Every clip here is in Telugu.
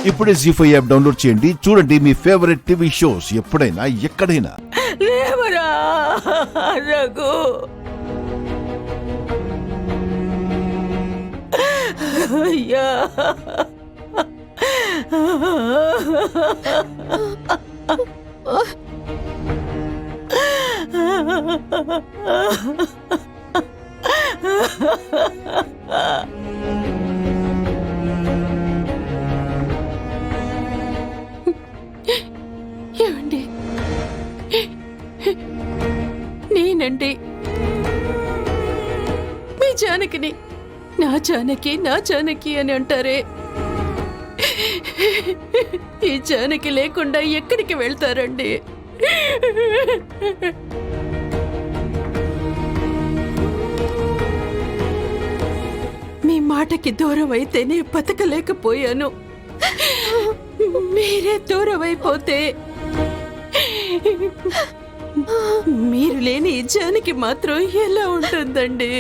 ఇప్పుడే జీ5 యాప్ డౌన్లోడ్ చేయండి. చూడండి మీ ఫేవరెట్ టీవీ షోస్ ఎప్పుడైనా ఎక్కడైనా. లేవరా రఘు, అయ్యా ఏమండి, నేనండి మీ జానకిని. నా జానకి నా జానకి అని అంటారే, ఈ జానకి లేకుండా ఎక్కడికి వెళ్తారండి? మీ మాటకి దూరం అయితేనే బతకలేకపోయాను. మీరే దూరం అయిపోతే మీరు లేని ఈ జానకి మాత్రం ఎలా ఉంటుందండి?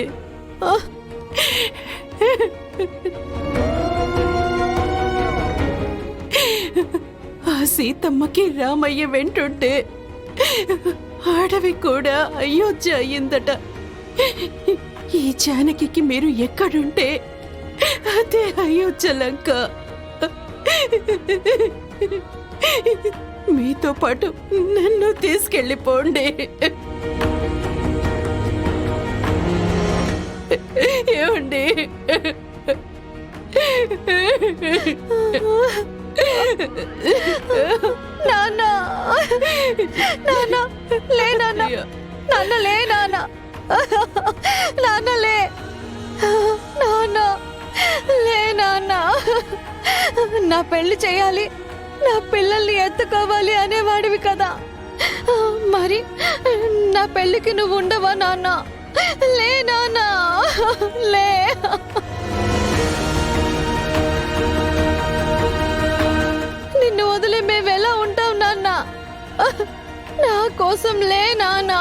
ఆ సీతమ్మకి రామయ్య వెంటుంటే అడవి కూడా అయోధ్య అయ్యిందట. ఈ జానకి మీరు ఎక్కడుంటే అదే అయోధ్య లంక. మీతో పాటు నన్ను తీసుకెళ్ళిపోండి. ఏమండి? నాన్న, నాన్న లే, నాన్న, నాన్న లే, నాన్న, నాన్న లే, నాన్న లే, నాన్న. నా పెళ్లి చేయాలి, నా పిల్లల్ని ఎత్తుకోవాలి అనేవాడివి కదా, మరి నా పెళ్లికి నువ్వు ఉండవా నాన్న? లే నాన్న, లే. నిన్ను వదిలే మేమెలా ఉంటాం నాన్న? నా కోసం లే నాన్న,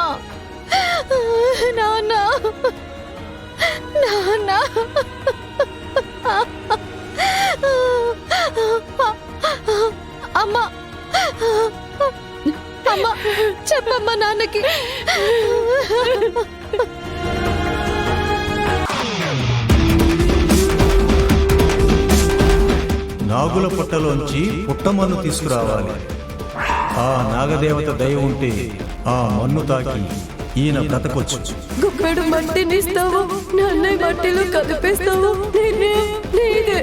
నాన్న, నాన్న. అమ్మా, అమ్మా చెప్పమ్మా నాన్నకి. నాగుల పుట్టలోంచి పుట్టమన్ను తీసుకురావాలి. ఆ నాగదేవత దయ ఉంటే ఆ మన్ను తాకి ఈయన బ్రతకొచ్చు. గుప్పెడు మట్టినిస్తావు, నన్ను మట్టిలో కదిపేస్తావు. నీదే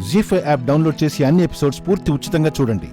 జీ5 యాప్ డౌన్లోడ్ చేసి అన్ని ఎపిసోడ్స్ పూర్తి ఉచితంగా చూడండి.